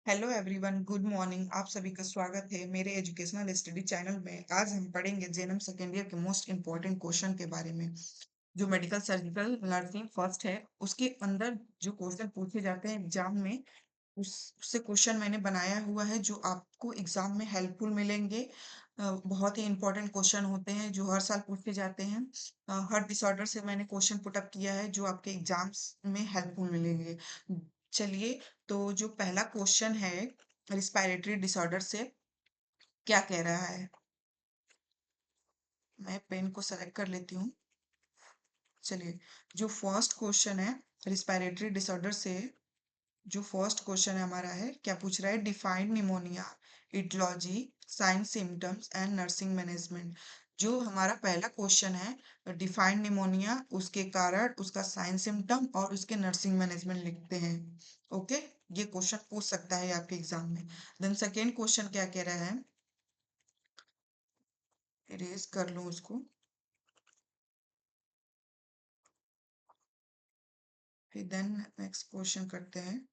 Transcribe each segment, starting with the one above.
Hello everyone, good morning. आप सभी का स्वागत है मेरे एजुकेशनल स्टडी चैनल में। आज हम पढ़ेंगे जेएनएम सेकेंड ईयर के मोस्ट इंपॉर्टेंट क्वेश्चन के बारे में। जो मेडिकल सर्जिकल नर्सिंग फर्स्ट है, उसके अंदर जो क्वेश्चन पूछे जाते हैं एग्जाम में, उससे क्वेश्चन मैंने बनाया हुआ है जो आपको एग्जाम में हेल्पफुल मिलेंगे। बहुत ही इंपॉर्टेंट क्वेश्चन होते हैं जो हर साल पूछे जाते हैं। हर डिसऑर्डर से मैंने क्वेश्चन पुट अप किया है जो आपके एग्जाम्स में हेल्पफुल मिलेंगे। चलिए, तो जो पहला क्वेश्चन है रिस्पायरेटरी डिसऑर्डर से क्या कह रहा है। मैं पेन को सेलेक्ट कर लेती हूँ। चलिए, जो फर्स्ट क्वेश्चन है रिस्पायरेटरी डिसऑर्डर से, जो फर्स्ट क्वेश्चन है हमारा है, क्या पूछ रहा है? Defined pneumonia, aetiology, sign symptoms and nursing management. जो हमारा पहला क्वेश्चन है डिफाइंड निमोनिया, उसके कारण, उसका साइन सिम्टम और उसके नर्सिंग मैनेजमेंट लिखते हैं। ओके, ये क्वेश्चन पूछ सकता है आपके एग्जाम में। देन सेकेंड क्वेश्चन क्या कह रहा है, इरेज कर लूं उसको। फिर देन नेक्स्ट क्वेश्चन करते हैं।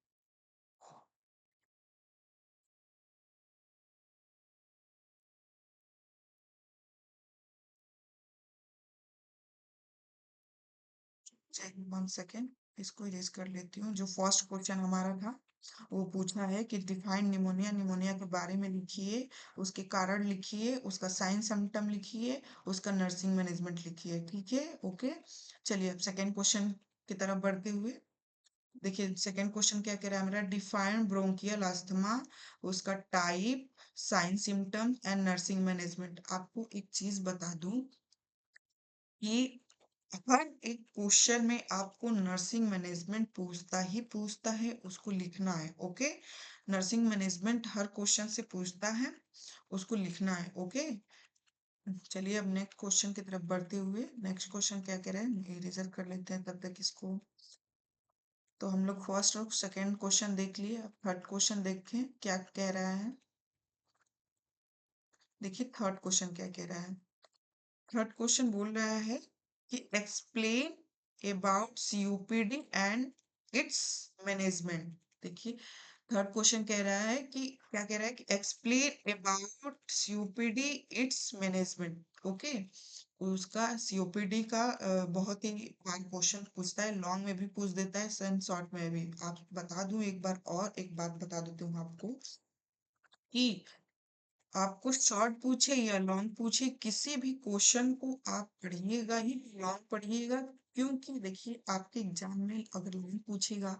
वन सेकेंड, इसको इरेज कर लेती हूँ। जो फर्स्ट क्वेश्चन हमारा था वो पूछा है कि डिफाइंड निमोनिया, निमोनिया के बारे में लिखिए, उसके कारण लिखिए, उसका साइन सिम्टम लिखिए, उसका नर्सिंग मैनेजमेंट लिखिए। ठीक है, ओके। चलिए अब सेकेंड क्वेश्चन की तरफ बढ़ते हुए देखिए, सेकेंड क्वेश्चन क्या कह रहा है हमारा? डिफाइंड ब्रोंकियल अस्थमा, उसका type, sign symptom and nursing management. आपको एक चीज बता दूं कि हर एक क्वेश्चन में आपको नर्सिंग मैनेजमेंट पूछता है, उसको लिखना है। ओके, नर्सिंग मैनेजमेंट हर क्वेश्चन से पूछता है, उसको लिखना है। ओके, चलिए अब नेक्स्ट क्वेश्चन की तरफ बढ़ते हुए, नेक्स्ट क्वेश्चन क्या कह रहा है, इरेजर कर लेते हैं तब तक इसको। तो हम लोग फर्स्ट और सेकेंड क्वेश्चन देख लिए, अब थर्ड क्वेश्चन देखें क्या कह रहा है। देखिए थर्ड क्वेश्चन क्या कह रहा है। थर्ड क्वेश्चन बोल रहा है कि explain about COPD and it's management. देखिए थर्ड क्वेश्चन कह रहा है कि क्या कह रहा है कि explain about COPD it's management. Okay, उसका सीओपीडी का बहुत ही बार क्वेश्चन पूछता है, लॉन्ग में भी पूछ देता है, सन शॉर्ट में भी। आप बता दूं एक बार, और एक बात बता देती हूँ आपको कि आपको शॉर्ट पूछे या लॉन्ग पूछे, किसी भी क्वेश्चन को आप पढ़िएगा ही, लॉन्ग पढ़िएगा। क्योंकि देखिए आपके एग्जाम में अगर लॉन्ग पूछेगा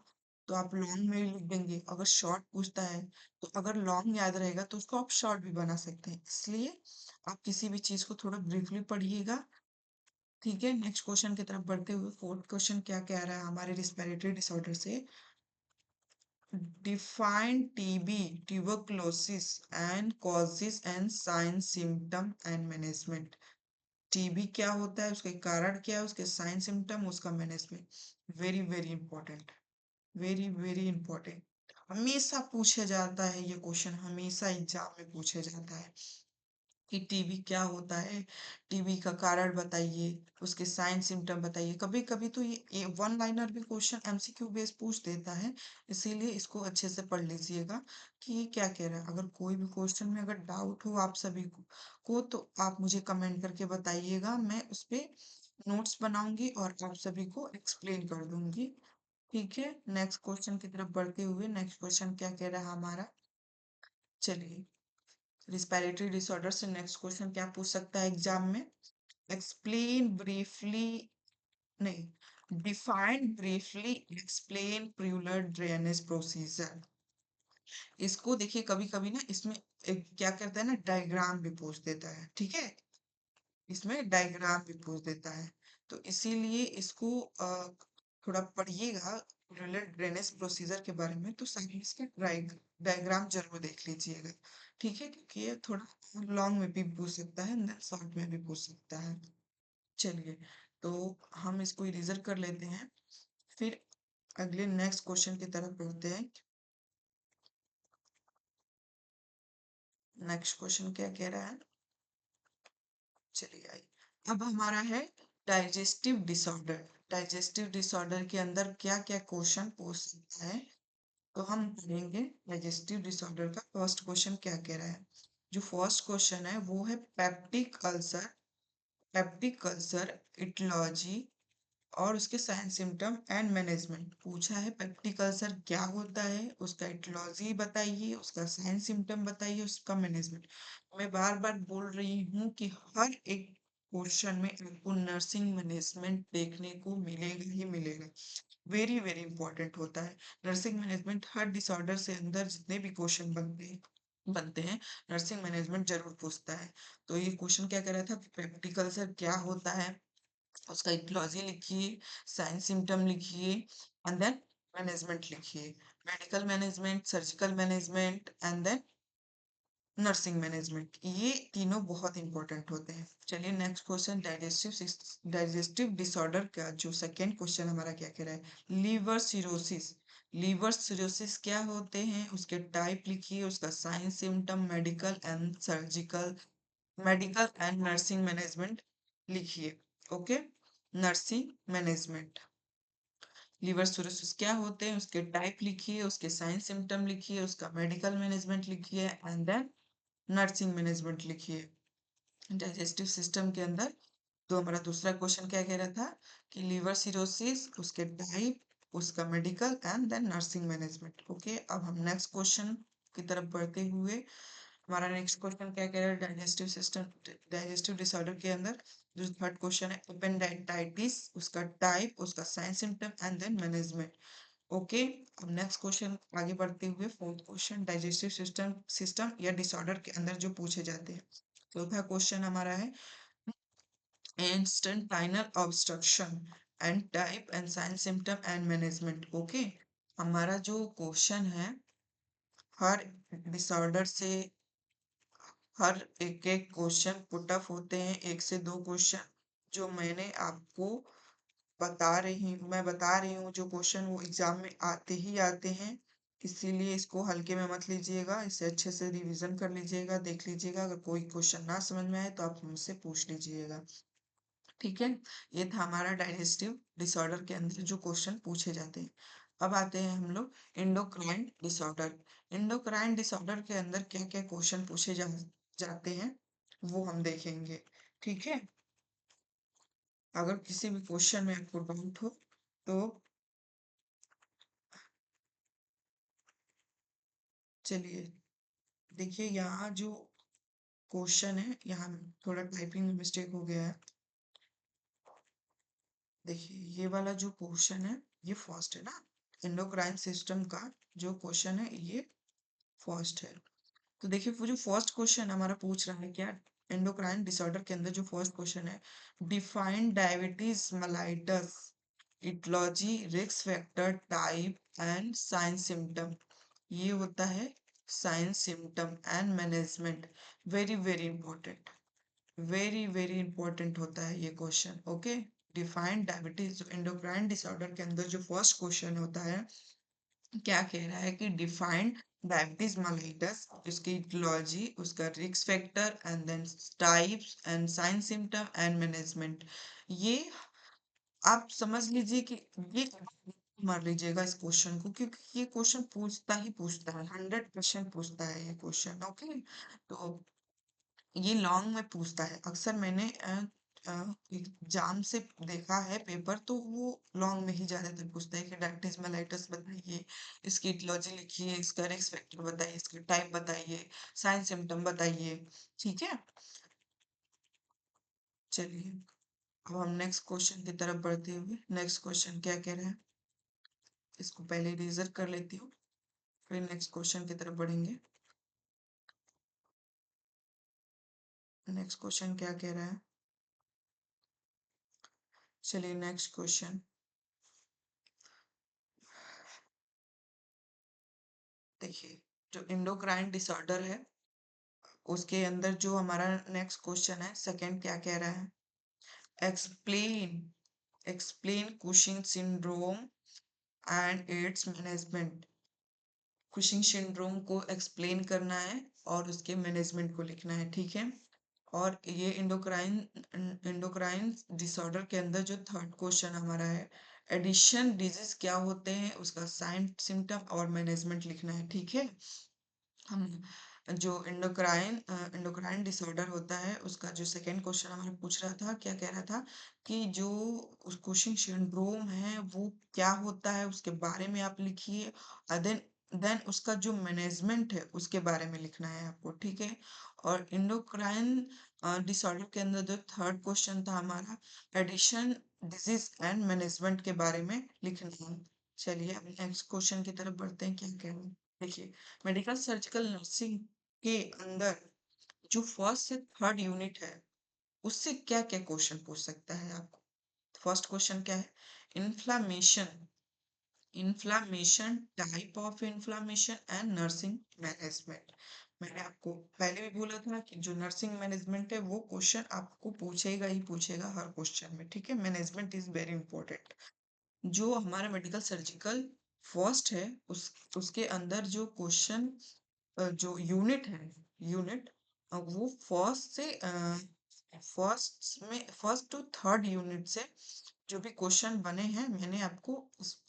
तो आप लॉन्ग में लिख देंगे, अगर शॉर्ट पूछता है तो अगर लॉन्ग याद रहेगा तो उसको आप शॉर्ट भी बना सकते हैं। इसलिए आप किसी भी चीज को थोड़ा ब्रीफली पढ़िएगा। ठीक है, नेक्स्ट क्वेश्चन की तरफ बढ़ते हुए फोर्थ क्वेश्चन क्या कह रहा है हमारे रिस्पिरेटरी डिसऑर्डर से। Define TB, tuberculosis and causes and signs, symptom and management। TB क्या होता है, उसके कारण क्या है, उसके साइन सिम्टम, उसका management. Very very important, very very important. हमेशा पूछा जाता है ये क्वेश्चन, हमेशा एग्जाम में पूछा जाता है कि टीबी क्या होता है, टीबी का कारण बताइए, उसके साइन सिम्टम बताइए। कभी कभी तो ये वन लाइनर भी क्वेश्चन एमसीक्यू बेस पूछ देता है। इसीलिए इसको अच्छे से पढ़ लीजिएगा कि ये क्या कह रहा है। अगर कोई भी क्वेश्चन में अगर डाउट हो आप सभी को तो आप मुझे कमेंट करके बताइएगा, मैं उस पे नोट्स बनाऊंगी और आप सभी को एक्सप्लेन कर दूंगी। ठीक है, नेक्स्ट क्वेश्चन की तरफ बढ़ते हुए, नेक्स्ट क्वेश्चन क्या कह रहा है हमारा। चलिए, रिस्पिरेटरी डिसऑर्डर से नेक्स्ट क्वेश्चन क्या पूछ सकता है एग्जाम में? एक्सप्लेन ब्रीफली, नहीं, define briefly explain pleural drainage procedure. इसको देखिए कभी कभी ना इसमें क्या करता है ना, डायग्राम भी पूछ देता है। ठीक है, इसमें डायग्राम भी पूछ देता है, तो इसीलिए इसको थोड़ा पढ़िएगा प्रियुलर ड्रेनेज प्रोसीजर के बारे में, तो साइंस इसका डायग्राम जरूर देख लीजिएगा। ठीक है, क्योंकि ये थोड़ा लॉन्ग में भी पूछ सकता है, शॉर्ट में भी पूछ सकता है। चलिए, तो हम इसको इरेजर कर लेते हैं, फिर अगले नेक्स्ट क्वेश्चन की तरफ बढ़ते हैं। नेक्स्ट क्वेश्चन क्या कह रहा है, चलिए आइए। अब हमारा है डाइजेस्टिव डिसऑर्डर। डाइजेस्टिव डिसऑर्डर के अंदर क्या क्या क्वेश्चन पूछ सकता है, तो हम पढ़ेंगे डाइजेस्टिव डिसऑर्डर का फर्स्ट क्वेश्चन क्या कह रहा है। जो फर्स्ट क्वेश्चन है वो है peptic ulcer, peptic ulcer aetiology और उसके साइन सिम्टम एंड मैनेजमेंट पूछा है। पेप्टिक अल्सर क्या होता है, उसका इटियोलॉजी बताइए, उसका साइन सिम्टम बताइए, उसका मैनेजमेंट। मैं बार बार बोल रही हूँ कि हर एक क्वेश्चन में आपको नर्सिंग मैनेजमेंट देखने को मिलेगा ही मिलेगा। वेरी वेरी इंपॉर्टेंट होता है नर्सिंग मैनेजमेंट। हर डिसऑर्डर से अंदर जितने भी क्वेश्चन बनते हैं नर्सिंग मैनेजमेंट जरूर पूछता है। तो ये क्वेश्चन क्या कह रहा था, पेप्टिक अल्सर क्या होता है, उसका इटियोलॉजी लिखिए, साइन सिम्टम लिखिए एंड देन मैनेजमेंट लिखिए। Medical management, surgical management and then nursing management, ये तीनों बहुत इंपॉर्टेंट होते हैं। चलिए नेक्स्ट क्वेश्चन, डाइजेस्टिव डिसऑर्डर का जो सेकेंड क्वेश्चन हमारा क्या कह रहा है, लीवर सिरोसिस। लीवर सिरोसिस क्या होते हैं, उसके टाइप लिखिए, उसका sign symptom, medical and surgical, medical and nursing management लिखिए। Okay, nursing management. Liver cirrhosis क्या होते हैं, उसके टाइप लिखिए, उसके साइन सिम्टम लिखिए, उसका मेडिकल मैनेजमेंट लिखिए एंड देन नर्सिंग मैनेजमेंट लिखिए। डाइजेस्टिव सिस्टम के अंदर तो हमारा दूसरा क्वेश्चन क्या कह रहा था कि लीवर सिरोसिस, उसके टाइप, उसका medical and then nursing management. Okay, अब हम नेक्स्ट क्वेश्चन की तरफ बढ़ते हुए, हमारा नेक्स्ट क्वेश्चन क्या कह रहा है, डाइजेस्टिव सिस्टम, डाइजेस्टिव डिसऑर्डर के अंदर जो थर्ड क्वेश्चन है एपेंडाइटिस, उसका टाइप, उसका sign symptom and then management. Okay, अब नेक्स्ट क्वेश्चन आगे बढ़ते हुए फोर्थ क्वेश्चन, डाइजेस्टिव सिस्टम या डिसऑर्डर के अंदर जो पूछे जाते हैं। चौथा क्वेश्चन हमारा है intestinal obstruction and type and sign symptom and management। Okay, हमारा जो क्वेश्चन है हर डिसऑर्डर से हर एक एक क्वेश्चन पुट अप होते हैं, एक से दो क्वेश्चन जो मैं बता रही हूँ जो क्वेश्चन वो एग्जाम में आते ही आते हैं। इसीलिए इसको हल्के में मत लीजिएगा, इसे अच्छे से रिवीजन कर लीजिएगा, देख लीजिएगा। अगर कोई क्वेश्चन ना समझ में आए तो आप मुझसे पूछ लीजिएगा। ठीक है, ये था हमारा डाइजेस्टिव डिसऑर्डर के अंदर जो क्वेश्चन पूछे जाते हैं। अब आते हैं हम लोग एंडोक्राइन डिसऑर्डर। एंडोक्राइन डिसऑर्डर के अंदर क्या क्या क्वेश्चन पूछे जाते हैं वो हम देखेंगे। ठीक है, अगर किसी भी क्वेश्चन में आपको डाउट हो तो चलिए देखिए, यहाँ जो क्वेश्चन है यहाँ थोड़ा टाइपिंग में मिस्टेक हो गया है। देखिए ये वाला जो क्वेश्चन है ये फर्स्ट है ना, एंडोक्राइन सिस्टम का जो क्वेश्चन है ये फर्स्ट है। तो देखिए वो जो फर्स्ट क्वेश्चन हमारा पूछ रहा है क्या, एंडोक्राइन डिसऑर्डर के अंदर जो फर्स्ट क्वेश्चन है, define diabetes mellitus, aetiology, risk factor, type and sign symptom. ये होता है sign symptom and management. Very very important, very very important होता है ये क्वेश्चन। Okay, defined diabetes endocrine disorder के अंदर जो फर्स्ट क्वेश्चन होता है क्या कह रहा है कि डिफाइंड डायबिटीज मेलाइटस, उसकी इटियोलॉजी, उसका risk factor and then types and sign symptom and management. ये आप समझ लीजिए कि ये मार लीजिएगा इस क्वेश्चन को, क्योंकि ये क्वेश्चन पूछता है 100% पूछता है ये क्वेश्चन। ओके, तो ये लॉन्ग में पूछता है अक्सर। मैंने एग्जाम से देखा है पेपर, तो वो लॉन्ग में ही ज्यादातर पूछता है कि डायबिटीज मेलाइटस बताइए, इसकी इटियोलॉजी लिखिए, इसका रिस्क फैक्टर बताइए, इसकी टाइप बताइए, साइन सिम्टम बताइए। ठीक है, चलिए अब हम नेक्स्ट क्वेश्चन की तरफ बढ़ते हुए, नेक्स्ट क्वेश्चन क्या कह रहा है इसको पहले रिजर्व कर लेती हूँ, फिर नेक्स्ट क्वेश्चन की तरफ बढ़ेंगे। नेक्स्ट क्वेश्चन क्या कह रहा है, चलिए नेक्स्ट क्वेश्चन देखिए। जो इंडोक्राइन डिसऑर्डर है उसके अंदर जो हमारा नेक्स्ट क्वेश्चन है सेकंड क्या कह रहा है, explain, explain Cushing syndrome and it's management. Cushing syndrome को एक्सप्लेन करना है और उसके मैनेजमेंट को लिखना है। ठीक है, और ये इंडोक्राइन इंडोक्राइन डिसऑर्डर के अंदर जो थर्ड क्वेश्चन हमारा है, एडिशन डिजीज क्या होते हैं, उसका साइन सिम्टम और मैनेजमेंट लिखना है, ठीक है। हम जो एंडोक्राइन डिसऑर्डर होता है उसका जो सेकंड क्वेश्चन हमारा पूछ रहा था, क्या कह रहा था कि जो उस कुशिंग सिंड्रोम है वो क्या होता है उसके बारे में आप लिखिए। देन देन उसका जो मैनेजमेंट है उसके बारे में लिखना है आपको, ठीक है। और एंडोक्राइन डिसऑर्डर के अंदर जो थर्ड क्वेश्चन था हमारा, एडिशन डिजीज एंड मैनेजमेंट के बारे में लिखना है। चलिए अब नेक्स्ट क्वेश्चन की तरफ बढ़ते हैं, क्या कह रहे हैं देखिए। मेडिकल सर्जिकल नर्सिंग के अंदर जो फर्स्ट से थर्ड यूनिट है उससे क्या क्या क्वेश्चन पूछ सकता है आपको। फर्स्ट क्वेश्चन क्या है, inflammation, inflammation, type of inflammation and nursing management. मैंने आपको पहले भी बोला था कि जो नर्सिंग मैनेजमेंट है वो क्वेश्चन आपको पूछेगा ही पूछेगा हर क्वेश्चन में, ठीक है। Management is very important. जो हमारा मेडिकल सर्जिकल फर्स्ट है उसके अंदर जो क्वेश्चन जो यूनिट है, यूनिट वो फर्स्ट टू थर्ड यूनिट से जो भी क्वेश्चन बने हैं मैंने आपको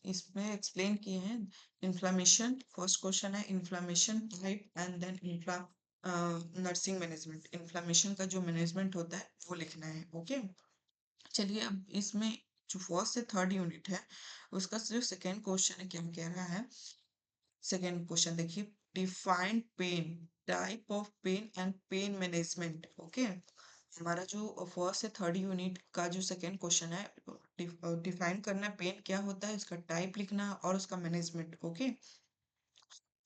इसमें एक्सप्लेन किए हैं। इन्फ्लामेशन फर्स्ट क्वेश्चन है, इन्फ्लामेशन टाइप एंड देन इन्फ्ला नर्सिंग मैनेजमेंट। इन्फ्लामेशन का जो मैनेजमेंट होता है वो लिखना है, ओके। चलिए अब इसमें जो फर्स्ट से थर्ड यूनिट है उसका जो सेकेंड क्वेश्चन है क्या कह रहा है। सेकेंड क्वेश्चन देखिए, defined pain, type of pain and pain management, okay. हमारा जो फर्स्ट से थर्ड यूनिट का जो सेकेंड क्वेश्चन है, डिफाइन करना पेन क्या होता है, उसका टाइप लिखना और उसका management, okay.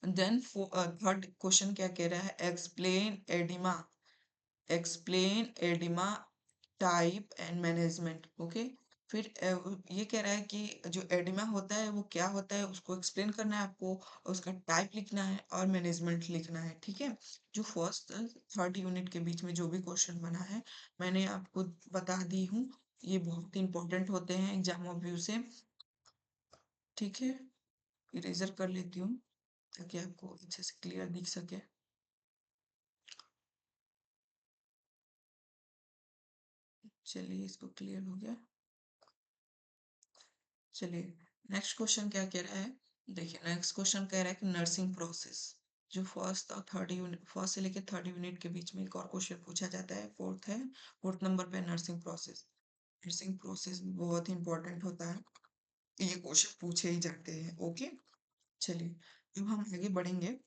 Then third question क्या कह रहा है, explain oedema, explain oedema type and management, okay. फिर ये कह रहा है कि जो एडिमा होता है वो क्या होता है उसको एक्सप्लेन करना है आपको, उसका टाइप लिखना है और मैनेजमेंट लिखना है, ठीक है। जो फर्स्ट थर्ड यूनिट के बीच में जो भी क्वेश्चन बना है मैंने आपको बता दी हूँ, ये बहुत इंपॉर्टेंट होते हैं एग्जाम ऑफ व्यू से, ठीक है। इरेजर कर लेती हूँ ताकि आपको अच्छे से क्लियर दिख सके। चलिए इसको क्लियर हो गया। चलिए नेक्स्ट क्वेश्चन क्या कह रहा है, देखिए नेक्स्ट क्वेश्चन कह रहा है कि नर्सिंग प्रोसेस, जो फर्स्ट और थर्ड यूनिट, फर्स्ट से लेकर थर्ड यूनिट के बीच में एक और क्वेश्चन पूछा जाता है, फोर्थ है, फोर्थ नंबर पे नर्सिंग प्रोसेस। नर्सिंग प्रोसेस बहुत ही इंपॉर्टेंट होता है, ये क्वेश्चन पूछे ही जाते हैं, ओके। चलिए अब हम आगे बढ़ेंगे,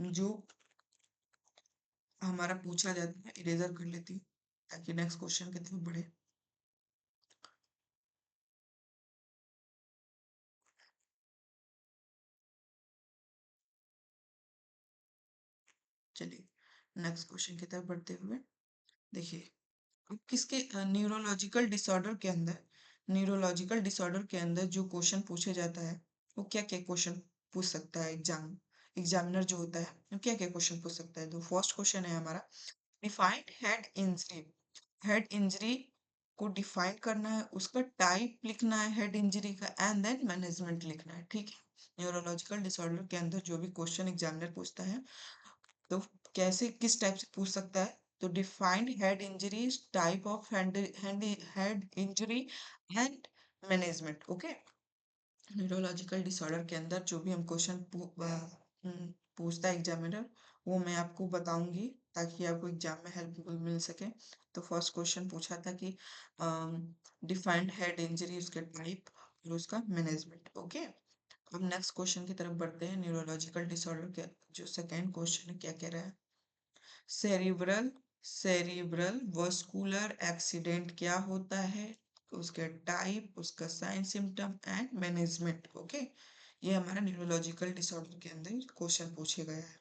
जो हमारा पूछा जाता है, इरेजर कर लेती हूँ ताकि नेक्स्ट क्वेश्चन की तरफ बढ़े। चलिए नेक्स्ट क्वेश्चन की तरफ बढ़ते हुए देखिए, अब किसके न्यूरोलॉजिकल डिसऑर्डर के अंदर, न्यूरोलॉजिकल डिसऑर्डर के अंदर जो क्वेश्चन पूछे जाता है वो क्या क्या क्वेश्चन पूछ सकता है, एग्जामिनर जो होता है वो क्या क्या क्वेश्चन पूछ सकता है। तो फर्स्ट क्वेश्चन है हमारा, defined head injury, head injury को डिफाइन करना है, उसका टाइप लिखना है हेड इंजरी का एंड देन मैनेजमेंट लिखना है, ठीक है। न्यूरोलॉजिकल डिसऑर्डर के अंदर जो भी क्वेश्चन एग्जामिनर पूछता है तो कैसे किस टाइप से पूछ सकता है, तो defined head injuries, type of head injury and management, okay. Neurological disorder के अंदर जो भी हम क्वेश्चन पूछता है एग्जामिनर वो मैं आपको बताऊंगी ताकि आपको एग्जाम में हेल्प मिल सके। तो फर्स्ट क्वेश्चन पूछा था कि डिफाइंड हेड इंजरी, उसके टाइप और उसका मैनेजमेंट, ओके। अब नेक्स्ट क्वेश्चन की तरफ बढ़ते हैं, न्यूरोलॉजिकल डिसऑर्डर के जो सेकेंड क्वेश्चन है क्या कह रहा है, सेरिब्रल, सेरिब्रल वस्कुलर एक्सीडेंट क्या होता है, उसके टाइप, उसका sign symptom and management, okay. ये हमारा न्यूरोलॉजिकल डिसऑर्डर के अंदर क्वेश्चन पूछे गया है।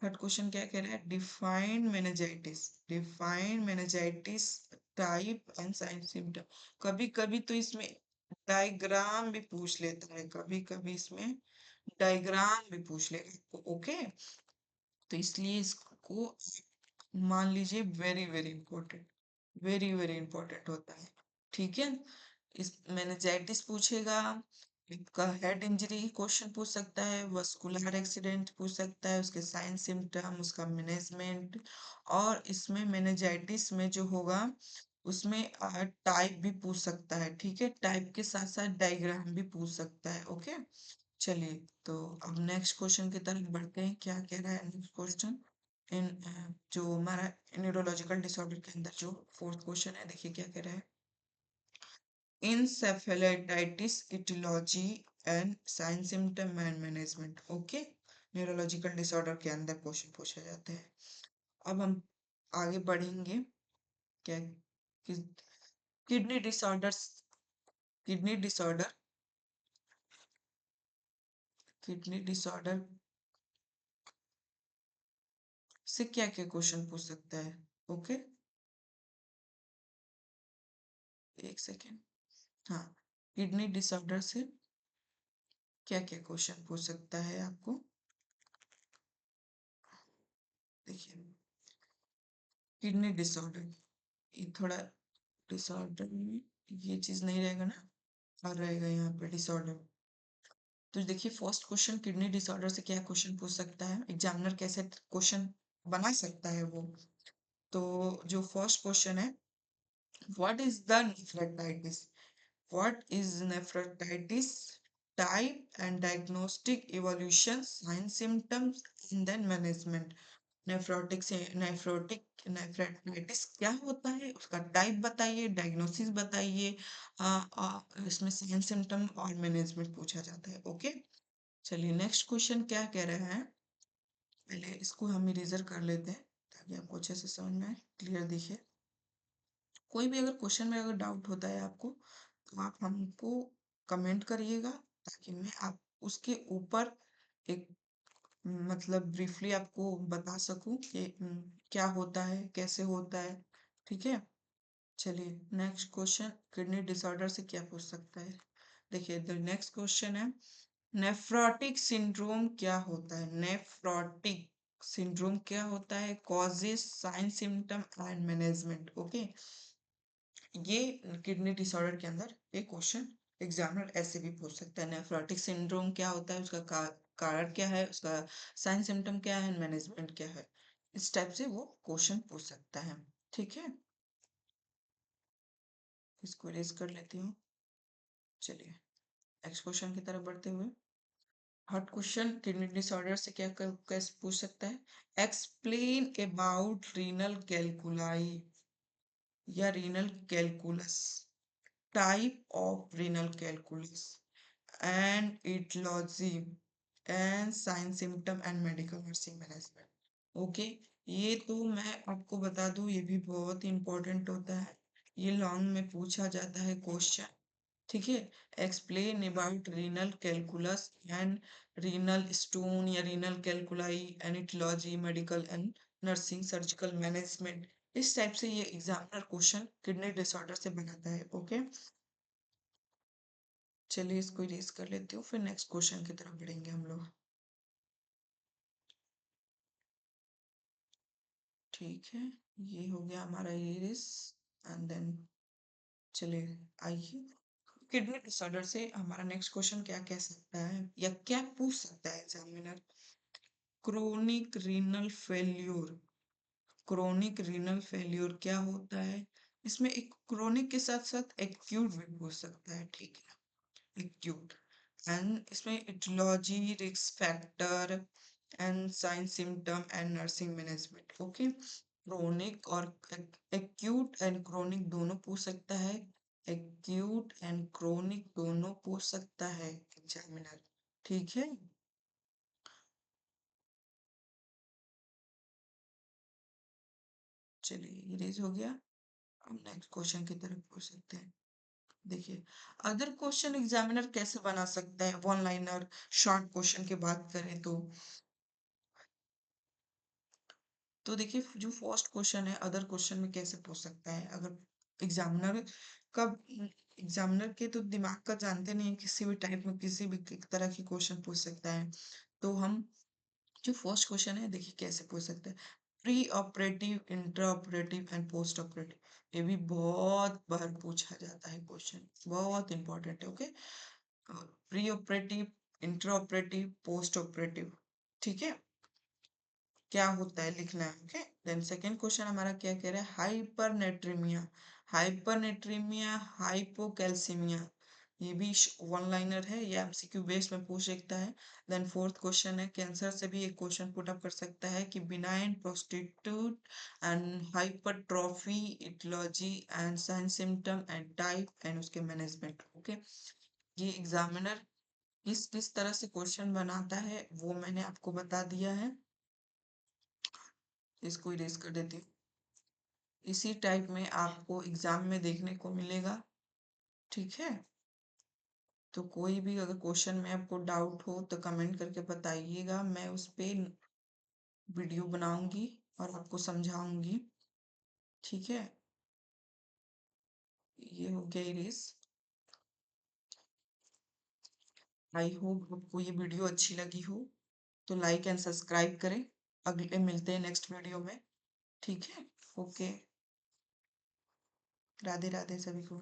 थर्ड क्वेश्चन क्या कह रहा है, define meningitis, define meningitis type and sign symptom. कभी कभी तो इसमें डायग्राम भी पूछ लेता है, कभी कभी इसमें डायग्राम भी पूछ लेगा, ओके। तो इसलिए इसको मान लीजिए very very important, very very important होता है, ठीक है। इस मेनिंजाइटिस पूछेगा, इसका हेड इंजरी क्वेश्चन पूछ सकता है, वस्कुलर एक्सीडेंट पूछ सकता है, उसके साइन सिम्टम, उसका मैनेजमेंट। और इसमें मेनिंजाइटिस में जो होगा उसमें टाइप भी पूछ सकता है, ठीक है, टाइप के साथ साथ डायग्राम भी पूछ सकता है। ओके, चलिए तो अब नेक्स्ट क्वेश्चन की तरफ बढ़ते हैं। क्या कह रहा है नेक्स्ट क्वेश्चन? इन जो हमारा न्यूरोलॉजिकल डिसऑर्डर के अंदर जो फोर्थ क्वेश्चन है, देखिए क्या कह रहा है। Encephalitis etiology and sign symptom and management। Okay, neurological disorder के अंदर क्वेश्चन पूछे जाते हैं। अब हम आगे बढ़ेंगे। क्या kidney disorders, kidney disorder, kidney disorder से क्या क्या क्वेश्चन पूछ सकता है? ओके, एक सेकेंड। हाँ, किडनी डिसऑर्डर से क्या क्या क्वेश्चन पूछ सकता है आपको? देखिए, किडनी डिसऑर्डर, ये थोड़ा डिसऑर्डर में ये चीज नहीं रहेगा ना, और रहेगा यहाँ पे डिसऑर्डर। तो देखिए फर्स्ट क्वेश्चन, किडनी डिसऑर्डर से क्या क्वेश्चन पूछ सकता है, एग्जामिनर कैसे क्वेश्चन बना सकता है वो। तो जो फर्स्ट क्वेश्चन है, what is the nephritis, what is nephritis, type and diagnostic evaluation, sign symptoms and then management. Nephrotic से नेफ्रोटिक नेफ्रेटाइटिस क्या होता है, उसका टाइप बताइए, डायग्नोसिस बताइए, इसमें साइन सिम्टम और मैनेजमेंट पूछा जाता है। ओके, चलिए नेक्स्ट क्वेश्चन क्या कह रहा है, पहले इसको हम इरेजर कर लेते हैं ताकि आपको अच्छे से समझ में आए, क्लियर दिखे। कोई भी अगर क्वेश्चन में अगर डाउट होता है आपको, तो आप हमको कमेंट करिएगा, ताकि मैं आप उसके ऊपर एक मतलब ब्रीफली आपको बता सकूं कि क्या होता है, कैसे होता है, ठीक है। चलिए नेक्स्ट क्वेश्चन, किडनी डिसऑर्डर से क्या पूछ सकता है। देखिए द नेक्स्ट क्वेश्चन है, नेफ्रोटिक सिंड्रोम क्या होता है, नेफ्रोटिक सिंड्रोम क्या होता है, causes, sign symptom and management. Okay, ये किडनी डिसऑर्डर के अंदर एक क्वेश्चन एग्जामिनर ऐसे भी पूछ सकता है, नेफ्रोटिक सिंड्रोम क्या होता है, उसका कारण क्या है, उसका साइन सिम्टम क्या है, मैनेजमेंट क्या है। इस टाइप से वो क्वेश्चन पूछ सकता है, ठीक है। इसको रेज कर लेती हूँ। चलिए नेक्स्ट क्वेश्चन की तरफ बढ़ते हुए, हॉट क्वेश्चन, किडनी डिसऑर्डर से क्या कैसे पूछ सकता है, एक्सप्लेन अबाउट रीनल कैलकुलाई या renal calculus, type of renal calculus and etiology and sign symptom and medical nursing management. Okay, ये तो मैं आपको बता दूं, ये भी बहुत इंपॉर्टेंट होता है, ये लॉन्ग में पूछा जाता है क्वेश्चन, ठीक है। Explain about renal calculus and renal stone या renal calculi and etiology, medical and nursing, surgical management. इस टाइप से ये एग्जामिनर क्वेश्चन किडनी डिसऑर्डर से बनाता है। ओके, चलिए इसको इरेज कर लेती हूँ, फिर नेक्स्ट क्वेश्चन की तरफ बढ़ेंगे हम लोग। ठीक है, ये हो गया हमारा इरेज एंड देन चलिए आइए, किडनी डिसऑर्डर से हमारा नेक्स्ट क्वेश्चन क्या कह सकता है या क्या पूछ सकता है examiner, chronic renal failure, chronic renal failure क्या होता है। इसमें एक क्रोनिक के साथ साथ एक्यूट भी पूछ सकता है, ठीक है, एक्यूट। एंड इसमें aetiology, risk factor and sign symptom and nursing management. Okay, chronic और एक्यूट एंड क्रोनिक दोनों पूछ सकता है, एक्यूट एंड क्रोनिक दोनों पूछ सकता है एग्जामिनर, ठीक है। चलिए इरेज हो गया, अब नेक्स्ट क्वेश्चन की तरफ पूछ सकते हैं। देखिए अदर क्वेश्चन एग्जामिनर कैसे बना सकता है, वन लाइनर शॉर्ट क्वेश्चन की बात करें तो देखिए जो फर्स्ट क्वेश्चन है, अदर क्वेश्चन में कैसे पूछ सकता है, अगर एग्जामिनर का एग्जामिनर के तो दिमाग का जानते नहीं, किसी भी टाइप में किसी भी तरह की क्वेश्चन पूछ सकता है। तो हम जो फर्स्ट क्वेश्चन है देखिए कैसे पूछ सकते हैं, pre operative, intra operative and post operative, ये भी बहुत बार पूछा जाता है क्वेश्चन, बहुत इंपॉर्टेंट है। Okay, pre operative, intra operative, post operative, ठीक है, क्या होता है लिखना है। ओके, देन सेकंड क्वेश्चन हमारा क्या कह रहा है, हाइपरनेट्रीमिया, हाइपरनेट्रीमिया, हाइपोकैल्सीमिया, ये भी वन लाइनर है, ये एमसीक्यू बेस में पूछ सकता है। देन फोर्थ क्वेश्चन है, कैंसर से भी एक क्वेश्चन पुट अप कर सकता है कि benign prostatic and hypertrophy aetiology and sign symptom and type and उसके मैनेजमेंट। ओके, ये एग्जामिनर किस किस तरह से क्वेश्चन बनाता है वो मैंने आपको बता दिया है। इसको इरेज कर देती हूँ। इसी टाइप में आपको एग्जाम में देखने को मिलेगा, ठीक है। तो कोई भी अगर क्वेश्चन में आपको डाउट हो तो कमेंट करके बताइएगा, मैं उस पे वीडियो बनाऊंगी और आपको समझाऊंगी, ठीक है। ये हो गया इरेज। आई होप आपको ये वीडियो अच्छी लगी हो, तो लाइक एंड सब्सक्राइब करें। अगले मिलते हैं नेक्स्ट वीडियो में, ठीक है। ओके, राधे राधे सभी को।